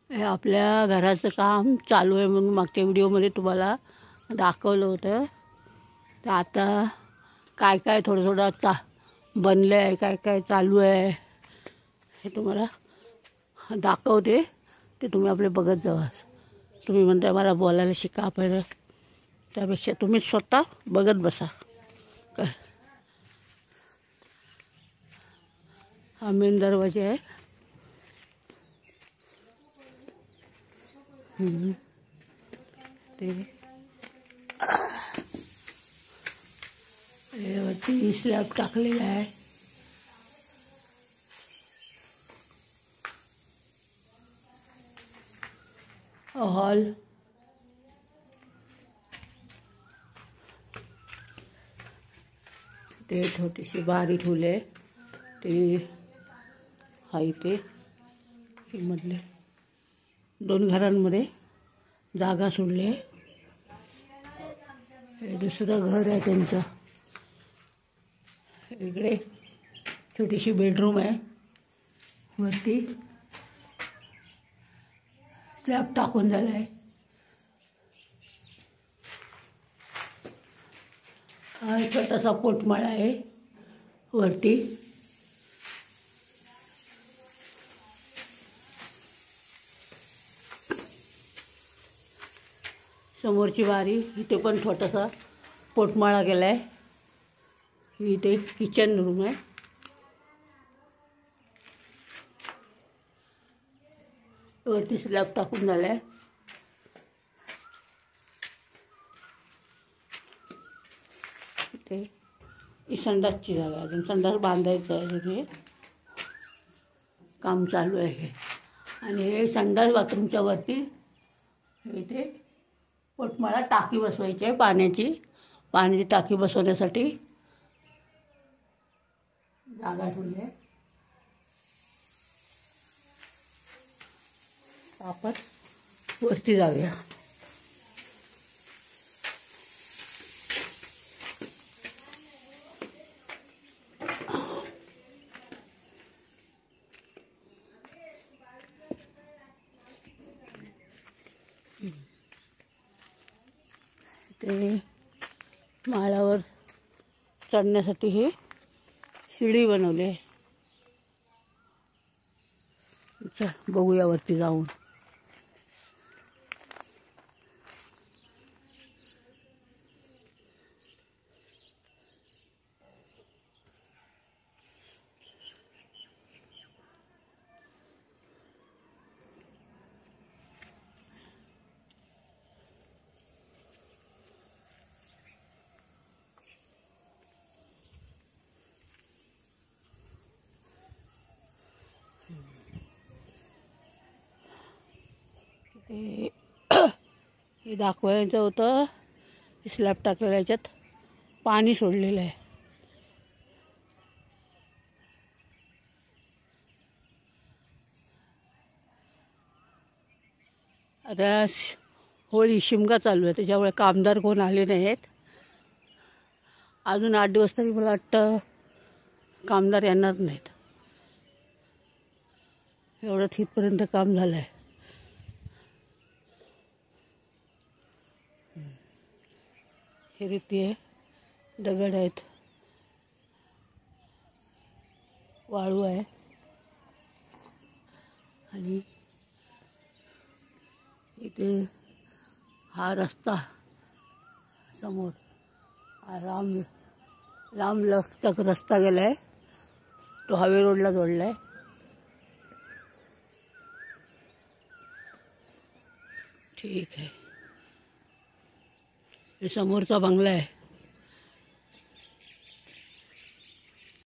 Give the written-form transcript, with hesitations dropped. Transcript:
हे आपल्या घराचं काम चालू आहे म्हणून मागच्या व्हिडिओमध्ये तुम्हाला दाखवलं होतं. तर आता काय काय थोडं थोडं आता बनलं आहे, काय काय चालू आहे हे तुम्हाला दाखवते. ते तुम्ही आपले बघत जावा. तुम्ही म्हणताय मला बोलायला शिका पहिलं, त्यापेक्षा तुम्ही स्वतः बघत बसा. काय हा मेन दरवाजा आहे. ते वरती स्लॅब टाकलेला आहे. हॉल ते छोटीशी बारी ठेवले. ते हा इथे मधले 2 घरांमध्ये जागा सोडली आहे. हे दुसरं घर आहे त्यांचं. इकडे छोटीशी बेडरूम आहे. वरती स्लॅब टाकून झाला आहे. हा छोटासा पोटमाळा आहे वरती. समोरची बारी इथे पण छोटासा पोटमाळा केला आहे. इथे किचन रूम आहे. वरती स्लॅब टाकून झाला आहे. इथे ही संडासची जागा आहे. अजून संडास बांधायचं आहे. हे काम चालू आहे. आणि हे संडास बाथरूमच्या वरती इथे पोटमाळा टाकी बसवायची आहे. पाण्याची टाकी बसवण्यासाठी जागा ठेवली आहे. आपण वरती जाऊया. ते माळावर चढण्यासाठी हे शिडी बनवली आहे. बघूया वरती जाऊन. हे दाखवायचं होतं. स्लॅब टाकलेलं याच्यात पाणी सोडलेलं आहे. आता होळी शिमगा चालू आहे, त्याच्यामुळे कामदार कोण आले नाहीत. अजून 8 दिवस तरी मला वाटतं कामदार येणार नाहीत. एवढं तिथपर्यंत काम झालं आहे. हे रीती आहे. दगड आहेत, वाळू आहे. आणि इथे हा रस्ता समोर लांब लचक रस्ता गेला आहे. तो हायवे रोडला जोडला आहे. ठीक आहे. हे समोरचा बंगला आहे.